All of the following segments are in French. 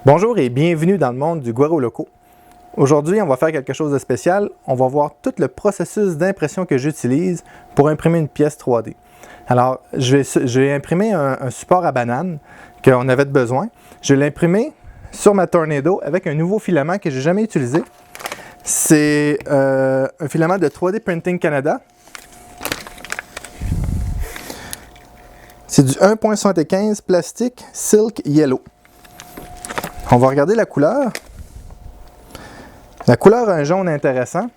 Bonjour et bienvenue dans le monde du Guaro Loco. Aujourd'hui, on va faire quelque chose de spécial. On va voir tout le processus d'impression que j'utilise pour imprimer une pièce 3D. Alors, je vais imprimer un support à banane qu'on avait besoin. Je vais l'imprimer sur ma Tornado avec un nouveau filament que je n'ai jamais utilisé. C'est un filament de 3D Printing Canada. C'est du 1.75 plastique Silk Yellow. On va regarder la couleur. La couleur a un jaune intéressant.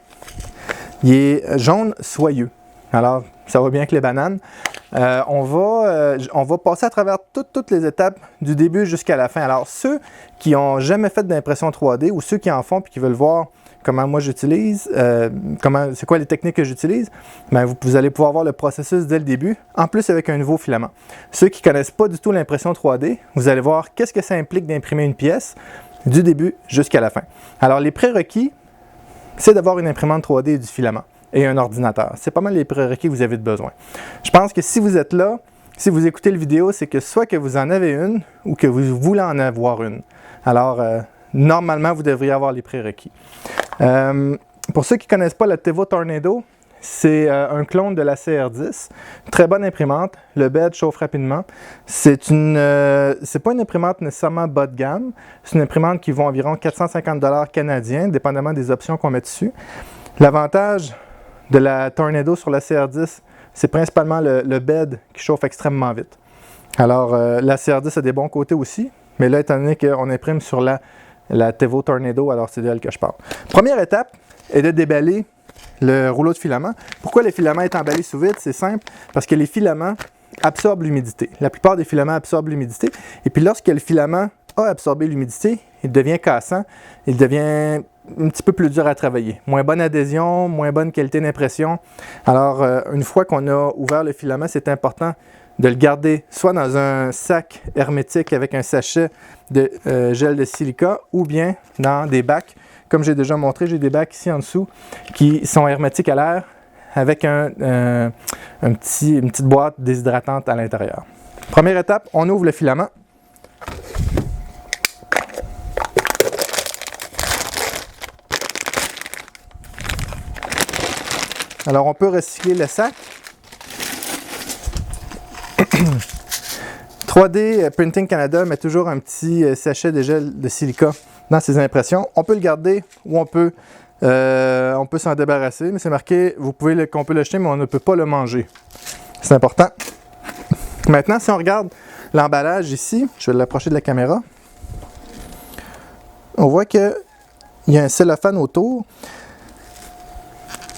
Il est jaune soyeux. Alors, ça va bien avec les bananes. On va passer à travers toutes les étapes du début jusqu'à la fin. Alors, ceux qui n'ont jamais fait d'impression 3D ou ceux qui en font et qui veulent voir comment moi j'utilise, c'est quoi les techniques que j'utilise, bien, vous allez pouvoir voir le processus dès le début, en plus avec un nouveau filament. Ceux qui ne connaissent pas du tout l'impression 3D, vous allez voir qu'est-ce que ça implique d'imprimer une pièce du début jusqu'à la fin. Alors les prérequis, c'est d'avoir une imprimante 3D et du filament et un ordinateur. C'est pas mal les prérequis que vous avez besoin. Je pense que si vous êtes là, si vous écoutez la vidéo, c'est que soit que vous en avez une ou que vous voulez en avoir une. Alors, normalement, vous devriez avoir les prérequis. Pour ceux qui ne connaissent pas la Tevo Tornado, c'est un clone de la CR10. Très bonne imprimante. Le bed chauffe rapidement. C'est pas une imprimante nécessairement bas de gamme. C'est une imprimante qui vaut environ 450 $ canadiens, dépendamment des options qu'on met dessus. L'avantage de la Tornado sur la CR10, c'est principalement le bed qui chauffe extrêmement vite. Alors, la CR10 a des bons côtés aussi, mais là, étant donné qu'on imprime sur la Tevo Tornado, alors c'est d'elle que je parle. Première étape est de déballer le rouleau de filament. Pourquoi le filament est emballé sous vide? C'est simple, parce que les filaments absorbent l'humidité. La plupart des filaments absorbent l'humidité, et puis lorsque le filament a absorbé l'humidité, il devient cassant, il devient un petit peu plus dur à travailler. Moins bonne adhésion, moins bonne qualité d'impression. Alors, une fois qu'on a ouvert le filament, c'est important de le garder soit dans un sac hermétique avec un sachet de gel de silica ou bien dans des bacs. Comme j'ai déjà montré, j'ai des bacs ici en dessous qui sont hermétiques à l'air avec une petite boîte déshydratante à l'intérieur. Première étape, on ouvre le filament. Alors on peut recycler le sac. 3D Printing Canada met toujours un petit sachet de gel de silica dans ses impressions. On peut le garder ou on peut s'en débarrasser, mais c'est marqué qu'on peut le jeter, mais on ne peut pas le manger. C'est important. Maintenant, si on regarde l'emballage ici, je vais l'approcher de la caméra, on voit qu'il y a un cellophane autour.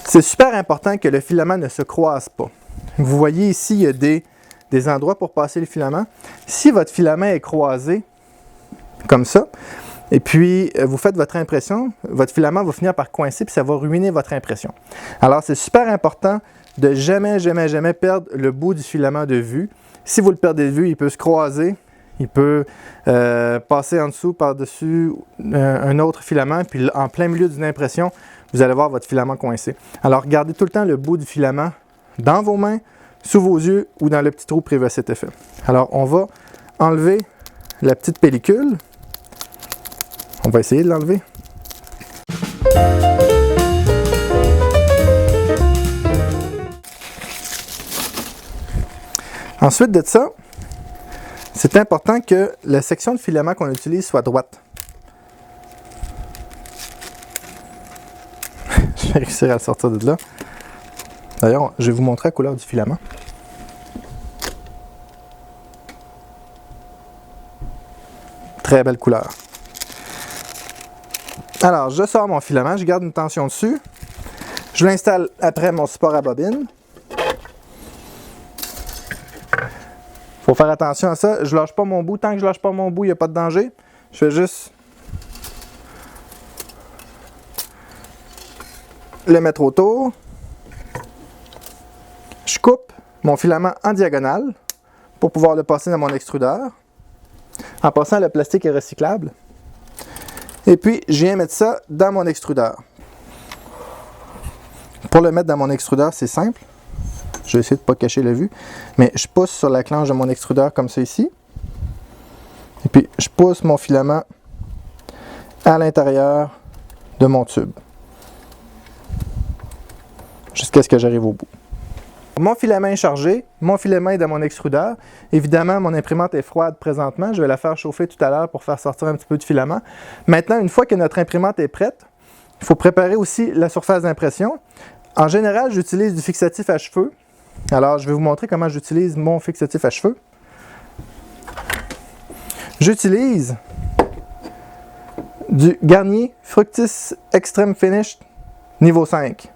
C'est super important que le filament ne se croise pas. Vous voyez ici, il y a des endroits pour passer le filament. Si votre filament est croisé, comme ça, et puis vous faites votre impression, votre filament va finir par coincer puis ça va ruiner votre impression. Alors c'est super important de jamais perdre le bout du filament de vue. Si vous le perdez de vue, il peut se croiser, il peut passer en dessous, par-dessus un autre filament, puis en plein milieu d'une impression, vous allez voir votre filament coincé. Alors gardez tout le temps le bout du filament dans vos mains, sous vos yeux ou dans le petit trou prévu à cet effet. Alors on va enlever la petite pellicule. On va essayer de l'enlever. Ensuite de ça, c'est important que la section de filament qu'on utilise soit droite. Je vais réussir à le sortir de là. D'ailleurs, je vais vous montrer la couleur du filament. Très belle couleur. Alors, je sors mon filament, je garde une tension dessus. Je l'installe après mon support à bobine. Il faut faire attention à ça. Je ne lâche pas mon bout. Tant que je ne lâche pas mon bout, il n'y a pas de danger. Je fais juste le mettre autour. Je coupe mon filament en diagonale pour pouvoir le passer dans mon extrudeur. En passant, le plastique est recyclable. Et puis, je viens mettre ça dans mon extrudeur. Pour le mettre dans mon extrudeur, c'est simple. Je vais essayer de ne pas cacher la vue. Mais je pousse sur la planche de mon extrudeur comme ça ici. Et puis, je pousse mon filament à l'intérieur de mon tube. Jusqu'à ce que j'arrive au bout. Mon filament est chargé, mon filament est dans mon extrudeur. Évidemment, mon imprimante est froide présentement. Je vais la faire chauffer tout à l'heure pour faire sortir un petit peu de filament. Maintenant, une fois que notre imprimante est prête, il faut préparer aussi la surface d'impression. En général, j'utilise du fixatif à cheveux. Alors, je vais vous montrer comment j'utilise mon fixatif à cheveux. J'utilise du Garnier Fructis Extreme Finish niveau 5.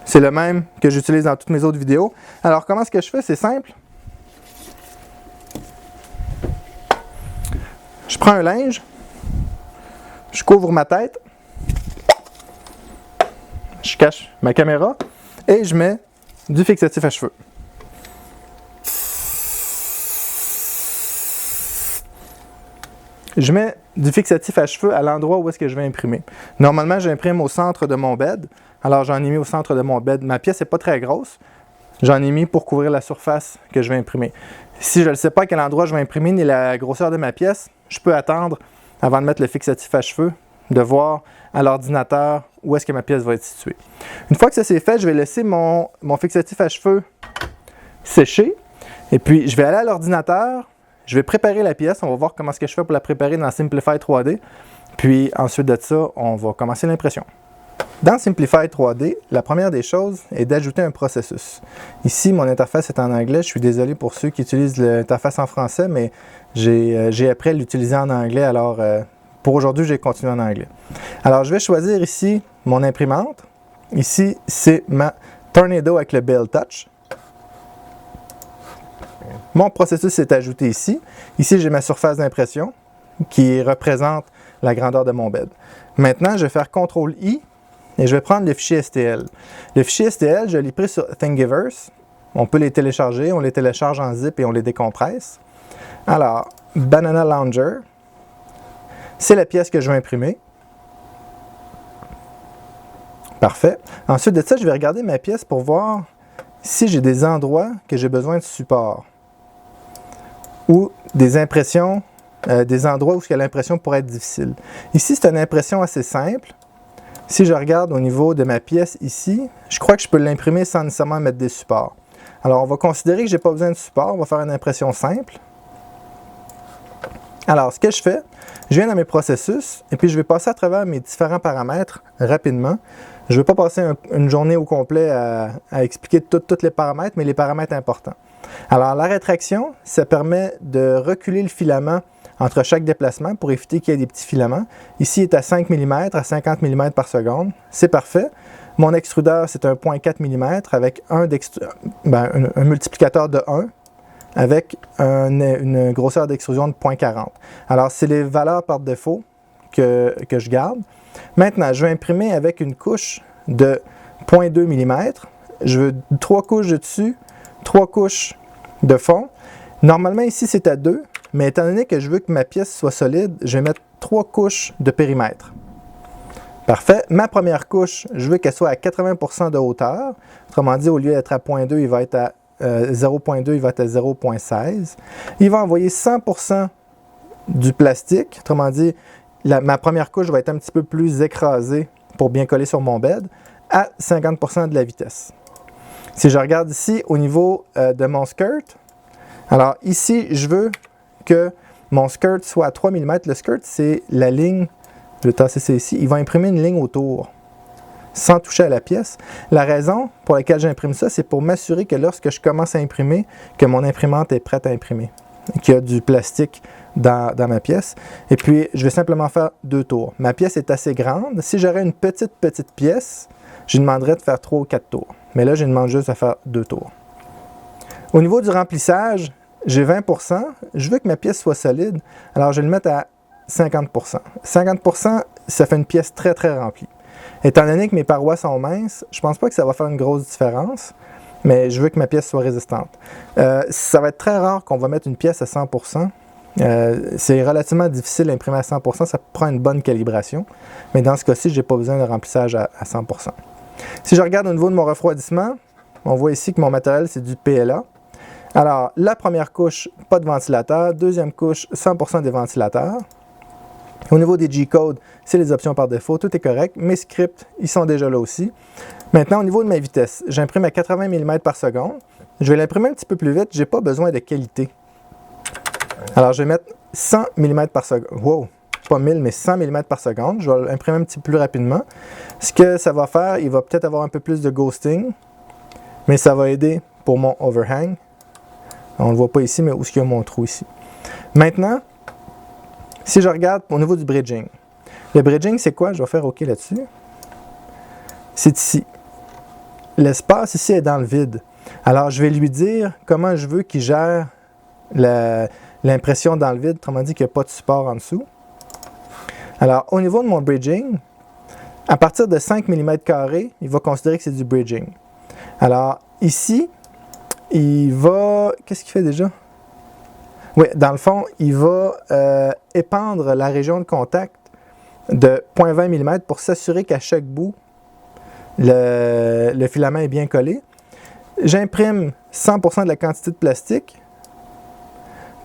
C'est le même que j'utilise dans toutes mes autres vidéos. Alors, comment est-ce que je fais? C'est simple. Je prends un linge, je couvre ma tête, je cache ma caméra et je mets du fixatif à cheveux. Je mets du fixatif à cheveux à l'endroit où est-ce que je vais imprimer. Normalement, j'imprime au centre de mon bed. Alors, j'en ai mis au centre de mon bed. Ma pièce n'est pas très grosse. J'en ai mis pour couvrir la surface que je vais imprimer. Si je ne sais pas à quel endroit je vais imprimer ni la grosseur de ma pièce, je peux attendre, avant de mettre le fixatif à cheveux, de voir à l'ordinateur où est-ce que ma pièce va être située. Une fois que ça c'est fait, je vais laisser mon fixatif à cheveux sécher. Et puis, je vais aller à l'ordinateur. Je vais préparer la pièce, on va voir comment est-ce que je fais pour la préparer dans Simplify 3D. Puis ensuite de ça, on va commencer l'impression. Dans Simplify 3D, la première des choses est d'ajouter un processus. Ici, mon interface est en anglais. Je suis désolé pour ceux qui utilisent l'interface en français, mais j'ai appris à l'utiliser en anglais. Alors, pour aujourd'hui, j'ai continué en anglais. Alors, je vais choisir ici mon imprimante. Ici, c'est ma Tornado avec le Bell Touch. Mon processus est ajouté ici. Ici, j'ai ma surface d'impression qui représente la grandeur de mon bed. Maintenant, je vais faire CTRL-I et je vais prendre le fichier STL. Le fichier STL, je l'ai pris sur Thingiverse. On peut les télécharger, on les télécharge en zip et on les décompresse. Alors, Banana Launcher, c'est la pièce que je vais imprimer. Parfait. Ensuite de ça, je vais regarder ma pièce pour voir si j'ai des endroits que j'ai besoin de support. Ou des impressions, des endroits où l'impression pourrait être difficile. Ici, c'est une impression assez simple. Si je regarde au niveau de ma pièce ici, je crois que je peux l'imprimer sans nécessairement mettre des supports. Alors, on va considérer que je n'ai pas besoin de support. On va faire une impression simple. Alors, ce que je fais, je viens dans mes processus et puis je vais passer à travers mes différents paramètres rapidement. Je ne vais pas passer une journée au complet à expliquer tous les paramètres, mais les paramètres importants. Alors, la rétraction, ça permet de reculer le filament entre chaque déplacement pour éviter qu'il y ait des petits filaments. Ici, il est à 5 mm, à 50 mm par seconde. C'est parfait. Mon extrudeur, c'est un 0.4 mm avec un multiplicateur de 1 avec une grosseur d'extrusion de 0.40. Alors, c'est les valeurs par défaut que je garde. Maintenant, je vais imprimer avec une couche de 0.2 mm. Je veux 3 couches de dessus, 3 couches de fond. Normalement, ici, c'est à 2, mais étant donné que je veux que ma pièce soit solide, je vais mettre 3 couches de périmètre. Parfait. Ma première couche, je veux qu'elle soit à 80% de hauteur. Autrement dit, au lieu d'être à 0.2, il va être à 0.2, il va être à 0.16. Il va envoyer 100% du plastique. Autrement dit, ma première couche va être un petit peu plus écrasée pour bien coller sur mon bed à 50% de la vitesse. Si je regarde ici au niveau de mon skirt, alors ici, je veux que mon skirt soit à 3 mm. Le skirt, c'est la ligne, je vais tasser ça ici, il va imprimer une ligne autour sans toucher à la pièce. La raison pour laquelle j'imprime ça, c'est pour m'assurer que lorsque je commence à imprimer, que mon imprimante est prête à imprimer, qu'il y a du plastique dans ma pièce. Et puis, je vais simplement faire 2 tours. Ma pièce est assez grande. Si j'aurais une petite pièce, je lui demanderais de faire 3 ou 4 tours. Mais là, je lui demande juste de faire 2 tours. Au niveau du remplissage, j'ai 20%. Je veux que ma pièce soit solide. Alors, je vais le mettre à 50%. 50%, ça fait une pièce très, très remplie. Étant donné que mes parois sont minces, je ne pense pas que ça va faire une grosse différence, mais je veux que ma pièce soit résistante. Ça va être très rare qu'on va mettre une pièce à 100%. C'est relativement difficile d'imprimer à 100%, ça prend une bonne calibration. Mais dans ce cas-ci, je n'ai pas besoin de remplissage à 100%. Si je regarde au niveau de mon refroidissement, on voit ici que mon matériel, c'est du PLA. Alors, la première couche, pas de ventilateur. Deuxième couche, 100% des ventilateurs. Au niveau des G-codes, c'est les options par défaut, tout est correct. Mes scripts, ils sont déjà là aussi. Maintenant, au niveau de ma vitesse, j'imprime à 80 mm par seconde. Je vais l'imprimer un petit peu plus vite, je n'ai pas besoin de qualité. Alors, je vais mettre 100 mm par seconde. Wow! Pas 1000, mais 100 mm par seconde. Je vais l'imprimer un petit peu plus rapidement. Ce que ça va faire, il va peut-être avoir un peu plus de ghosting, mais ça va aider pour mon overhang. On ne le voit pas ici, mais où est-ce qu'il y a mon trou ici? Maintenant, si je regarde au niveau du bridging, le bridging, c'est quoi? Je vais faire OK là-dessus. C'est ici. L'espace ici est dans le vide. Alors, je vais lui dire comment je veux qu'il gère l'impression dans le vide, autrement dit qu'il n'y a pas de support en dessous. Alors, au niveau de mon bridging, à partir de 5 mm², il va considérer que c'est du bridging. Alors, ici, il va... Qu'est-ce qu'il fait déjà? Oui, dans le fond, il va épandre la région de contact de 0,20 mm pour s'assurer qu'à chaque bout, le filament est bien collé. J'imprime 100% de la quantité de plastique,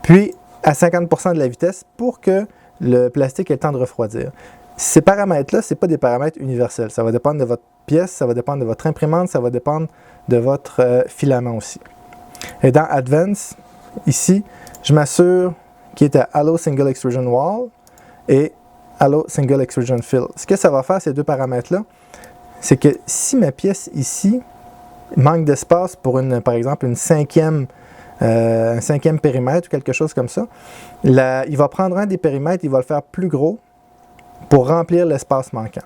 puis à 50% de la vitesse pour que le plastique ait le temps de refroidir. Ces paramètres-là, ce n'est pas des paramètres universels. Ça va dépendre de votre pièce, ça va dépendre de votre imprimante, ça va dépendre de votre filament aussi. Et dans Advance, ici, je m'assure qu'il est à Allow Single Extrusion Wall et Allow Single Extrusion Fill. Ce que ça va faire, ces deux paramètres-là, c'est que si ma pièce ici manque d'espace pour, par exemple, un cinquième périmètre ou quelque chose comme ça, il va prendre un des périmètres, il va le faire plus gros pour remplir l'espace manquant.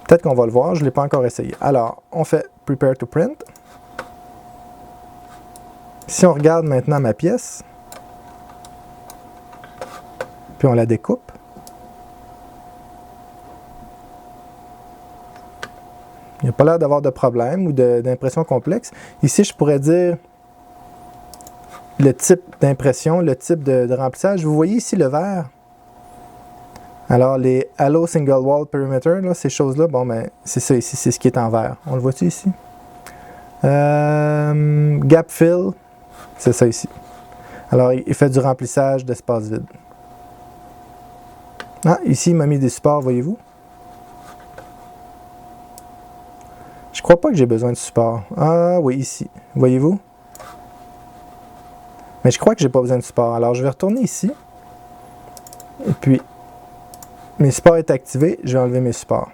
Peut-être qu'on va le voir, je ne l'ai pas encore essayé. Alors, on fait Prepare to Print. Si on regarde maintenant ma pièce, puis on la découpe, il n'y a pas l'air d'avoir de problème ou d'impression complexe. Ici, je pourrais dire le type d'impression, le type de remplissage. Vous voyez ici le vert? Alors, les Allow Single Wall Perimeter, là, ces choses-là, bon, ben, c'est ça ici, c'est ce qui est en vert. On le voit-tu ici? Gap Fill, c'est ça ici. Alors, il fait du remplissage d'espace vide. Ah, ici, il m'a mis des supports, voyez-vous? Je crois pas que j'ai besoin de support. Ah oui, ici. Voyez-vous? Mais je crois que j'ai pas besoin de support. Alors, je vais retourner ici. Et puis, mes supports est activé. Je vais enlever mes supports.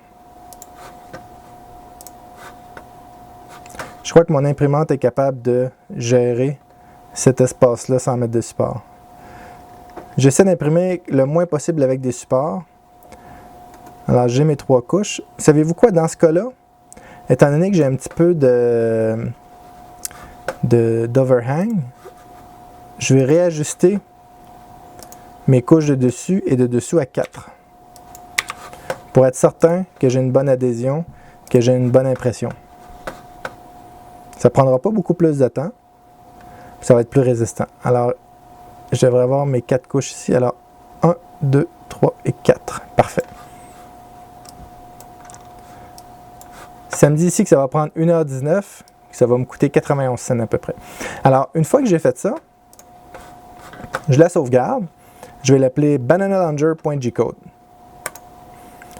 Je crois que mon imprimante est capable de gérer cet espace-là sans mettre de support. J'essaie d'imprimer le moins possible avec des supports. Alors, j'ai mes 3 couches. Savez-vous quoi, dans ce cas-là? Étant donné que j'ai un petit peu d'overhang, je vais réajuster mes couches de dessus et de dessous à 4 pour être certain que j'ai une bonne adhésion, que j'ai une bonne impression. Ça ne prendra pas beaucoup plus de temps, ça va être plus résistant. Alors, je devrais avoir mes 4 couches ici. Alors, 1, 2, 3 et 4. Parfait. Ça me dit ici que ça va prendre 1h19, que ça va me coûter 91 cents à peu près. Alors, une fois que j'ai fait ça, je la sauvegarde. Je vais l'appeler bananalauncher.gcode.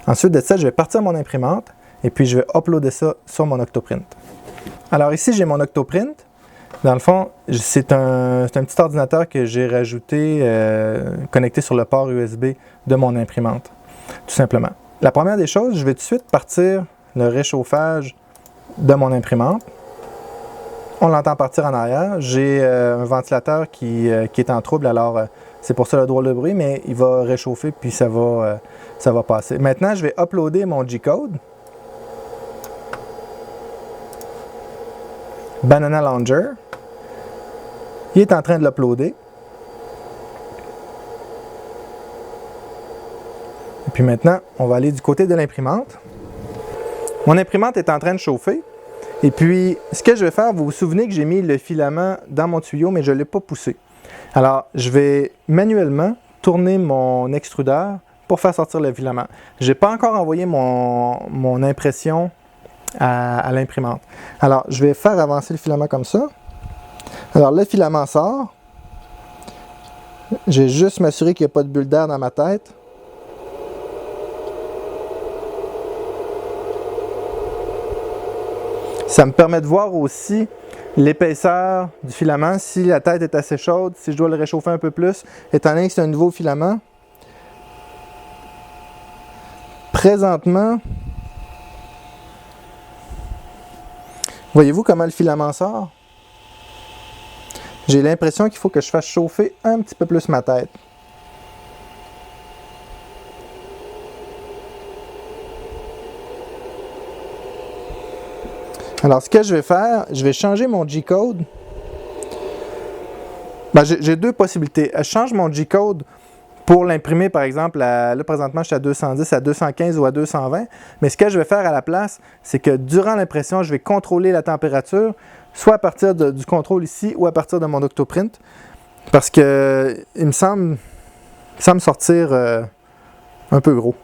Ensuite de ça, je vais partir mon imprimante et puis je vais uploader ça sur mon Octoprint. Alors ici, j'ai mon Octoprint. Dans le fond, c'est un petit ordinateur que j'ai rajouté, connecté sur le port USB de mon imprimante, tout simplement. La première des choses, je vais tout de suite partir le réchauffage de mon imprimante. On l'entend partir en arrière. J'ai un ventilateur qui est en trouble, alors c'est pour ça le drôle de bruit, mais il va réchauffer puis ça va passer. Maintenant, je vais uploader mon G-code. Banana Launcher. Il est en train de l'uploader. Et puis maintenant, on va aller du côté de l'imprimante. Mon imprimante est en train de chauffer. Et puis, ce que je vais faire, vous vous souvenez que j'ai mis le filament dans mon tuyau, mais je ne l'ai pas poussé. Alors, je vais manuellement tourner mon extrudeur pour faire sortir le filament. Je n'ai pas encore envoyé mon impression à l'imprimante. Alors, je vais faire avancer le filament comme ça. Alors, le filament sort. Je vais juste m'assurer qu'il n'y a pas de bulle d'air dans ma tête. Ça me permet de voir aussi l'épaisseur du filament, si la tête est assez chaude, si je dois le réchauffer un peu plus, étant donné que c'est un nouveau filament. Présentement, voyez-vous comment le filament sort? J'ai l'impression qu'il faut que je fasse chauffer un petit peu plus ma tête. Alors, ce que je vais faire, je vais changer mon G-code. Ben, j'ai deux possibilités. Je change mon G-code pour l'imprimer, par exemple, là, présentement, je suis à 210, à 215 ou à 220. Mais ce que je vais faire à la place, c'est que durant l'impression, je vais contrôler la température, soit à partir du contrôle ici ou à partir de mon Octoprint. Parce que il me semble sortir un peu gros.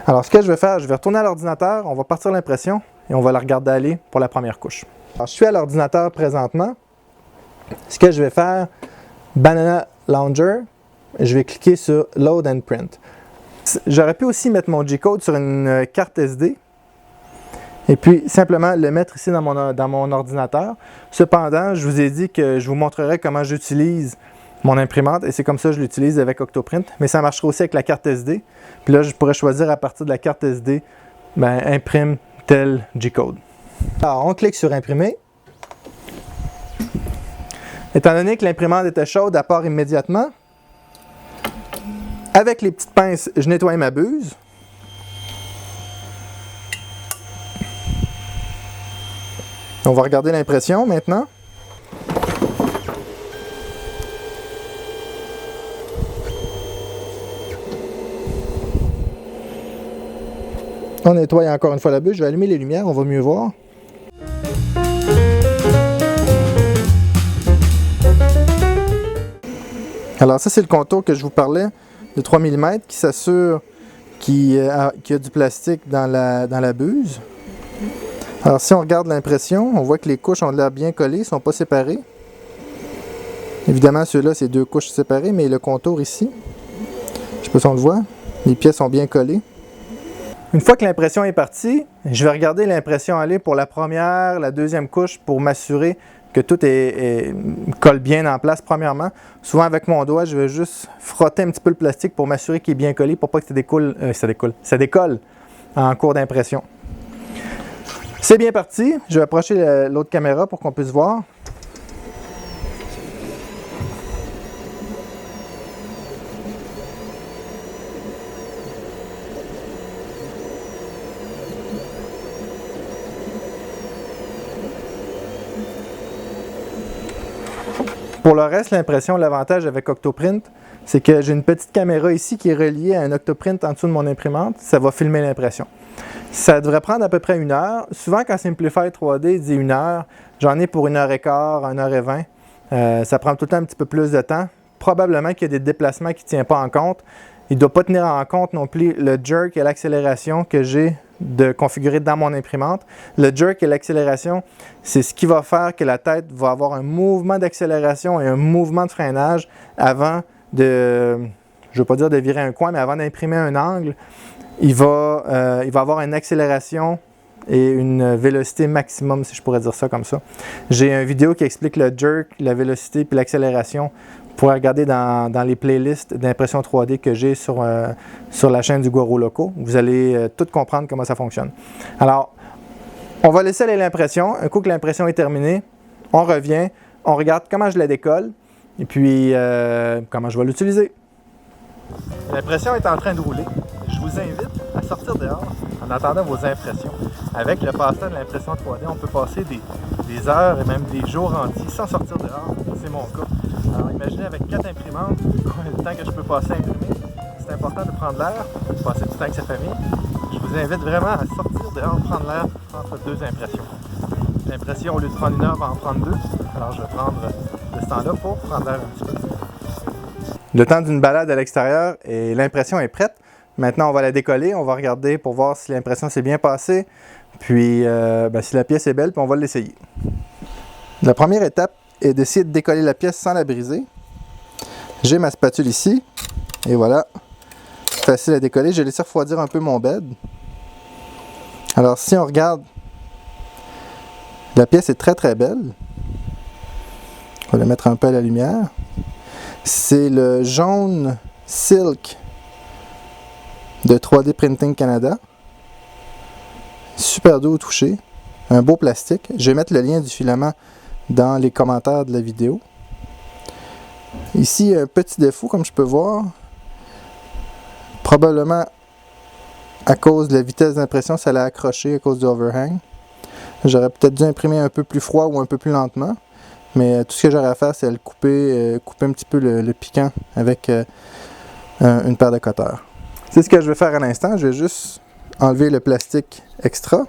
Alors, ce que je vais faire, je vais retourner à l'ordinateur, on va partir l'impression et on va la regarder aller pour la première couche. Alors, je suis à l'ordinateur présentement. Ce que je vais faire, Banana Launcher, je vais cliquer sur Load and Print. J'aurais pu aussi mettre mon G-code sur une carte SD et puis simplement le mettre ici dans mon ordinateur. Cependant, je vous ai dit que je vous montrerai comment j'utilise mon imprimante et c'est comme ça que je l'utilise avec Octoprint, mais ça marchera aussi avec la carte SD. Puis là, je pourrais choisir à partir de la carte SD, ben, imprime tel G-code. Alors, on clique sur imprimer. Étant donné que l'imprimante était chaude, elle part immédiatement. Avec les petites pinces, je nettoie ma buse. On va regarder l'impression maintenant. On nettoie encore une fois la buse. Je vais allumer les lumières, on va mieux voir. Alors ça, c'est le contour que je vous parlais de 3 mm qui s'assure qu'il y a du plastique dans la buse. Alors si on regarde l'impression, on voit que les couches ont l'air bien collées, ne sont pas séparées. Évidemment, ceux-là, c'est deux couches séparées, mais le contour ici, je ne sais pas si on le voit, les pièces sont bien collées. Une fois que l'impression est partie, je vais regarder l'impression aller pour la première, la deuxième couche pour m'assurer que tout colle bien en place premièrement. Souvent avec mon doigt, je vais juste frotter un petit peu le plastique pour m'assurer qu'il est bien collé pour pas que ça décolle en cours d'impression. C'est bien parti. Je vais approcher l'autre caméra pour qu'on puisse voir. Pour le reste, l'impression, l'avantage avec Octoprint, c'est que j'ai une petite caméra ici qui est reliée à un Octoprint en dessous de mon imprimante. Ça va filmer l'impression. Ça devrait prendre à peu près 1 heure. Souvent, quand Simplify 3D dit 1 heure, j'en ai pour 1h15, 1h20. Ça prend tout le temps un petit peu plus de temps. Probablement qu'il y a des déplacements qui ne tiennent pas en compte. Il ne doit pas tenir en compte non plus le jerk et l'accélération que j'ai de configurer dans mon imprimante. Le jerk et l'accélération, c'est ce qui va faire que la tête va avoir un mouvement d'accélération et un mouvement de freinage avant de, je ne veux pas dire de virer un coin, mais avant d'imprimer un angle, il va avoir une accélération et une vélocité maximum, si je pourrais dire ça comme ça. J'ai une vidéo qui explique le jerk, la vélocité puis l'accélération. Vous pourrez regarder dans les playlists d'impression 3D que j'ai sur la chaîne du Goro Loco. Vous allez tout comprendre comment ça fonctionne. Alors, on va laisser aller l'impression. Un coup que l'impression est terminée, on revient, on regarde comment je la décolle et puis comment je vais l'utiliser. L'impression est en train de rouler. Je vous invite à sortir dehors en attendant vos impressions. Avec le passe-temps de l'impression 3D, on peut passer des heures et même des jours entiers sans sortir dehors. C'est mon cas. Alors imaginez avec 4 imprimantes, le temps que je peux passer à imprimer. C'est important de prendre l'air, de passer du temps avec sa famille. Je vous invite vraiment à sortir dehors, prendre l'air entre 2 impressions. L'impression, au lieu de prendre 1 heure, va en prendre 2. Alors je vais prendre ce temps-là pour prendre l'air un petit peu. Le temps d'une balade à l'extérieur et l'impression est prête. Maintenant, on va la décoller. On va regarder pour voir si l'impression s'est bien passée. Puis, si la pièce est belle, puis on va l'essayer. La première étape est d'essayer de décoller la pièce sans la briser. J'ai ma spatule ici. Et voilà. Facile à décoller. J'ai laissé refroidir un peu mon bed. Alors, si on regarde La pièce est très très belle. On va la mettre un peu à la lumière. C'est le jaune Silk de 3D Printing Canada. Super doux au toucher. Un beau plastique. Je vais mettre le lien du filament dans les commentaires de la vidéo. Ici, un petit défaut, comme je peux voir. Probablement à cause de la vitesse d'impression, ça l'a accroché à cause du overhang. J'aurais peut-être dû imprimer un peu plus froid ou un peu plus lentement. Mais tout ce que j'aurais à faire, c'est le couper, couper un petit peu le piquant avec une paire de cutters. C'est ce que je vais faire à l'instant. Je vais juste enlever le plastique extra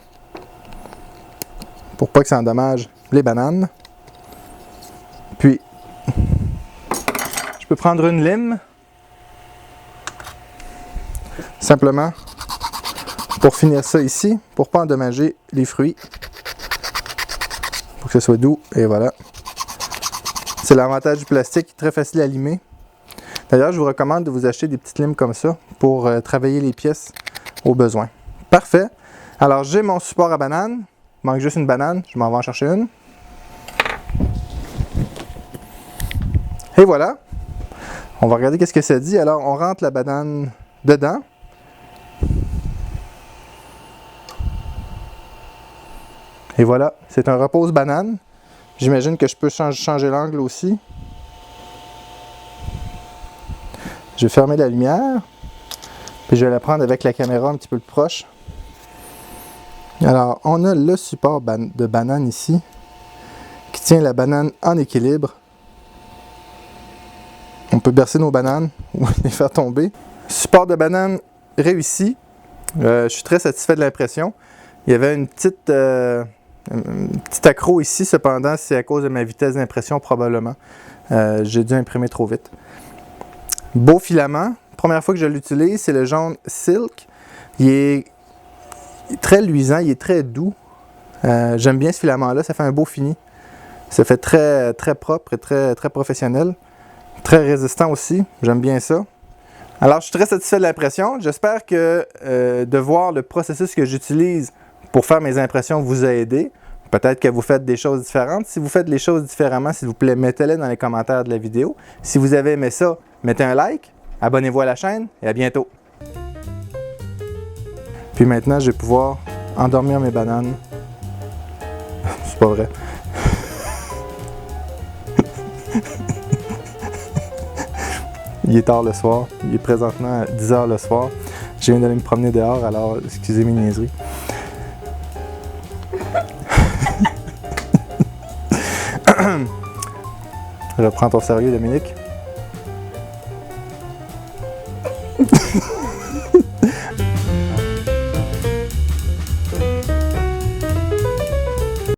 pour pas que ça endommage les bananes. Puis, je peux prendre une lime, simplement pour finir ça ici, pour pas endommager les fruits, pour que ce soit doux, et voilà. C'est l'avantage du plastique, très facile à limer. D'ailleurs, je vous recommande de vous acheter des petites limes comme ça pour travailler les pièces au besoin. Parfait. Alors, j'ai mon support à banane. Il manque juste une banane. Je m'en vais en chercher une. Et voilà. On va regarder qu'est-ce que ça dit. Alors, on rentre la banane dedans. Et voilà, c'est un repose-banane. J'imagine que je peux changer l'angle aussi. Je vais fermer la lumière. Puis je vais la prendre avec la caméra un petit peu plus proche. Alors, on a le support de banane ici, qui tient la banane en équilibre. On peut bercer nos bananes ou les faire tomber. Support de banane réussi. Je suis très satisfait de l'impression. Il y avait un petit accroc ici, cependant, c'est à cause de ma vitesse d'impression probablement. J'ai dû imprimer trop vite. Beau filament. Première fois que je l'utilise, c'est le jaune Silk. Il est très luisant, il est très doux. J'aime bien ce filament-là, ça fait un beau fini. Ça fait très, très propre et très, très professionnel. Très résistant aussi, j'aime bien ça. Alors, je suis très satisfait de l'impression. J'espère que de voir le processus que j'utilise pour faire mes impressions vous a aidé. Peut-être que vous faites des choses différentes. Si vous faites les choses différemment, s'il vous plaît, mettez-les dans les commentaires de la vidéo. Si vous avez aimé ça, mettez un like, abonnez-vous à la chaîne et à bientôt. Puis maintenant, je vais pouvoir endormir mes bananes. C'est pas vrai. Il est tard le soir. Il est présentement à 10 h le soir. Je viens d'aller me promener dehors, alors excusez mes niaiseries. Reprends ton sérieux, Dominique.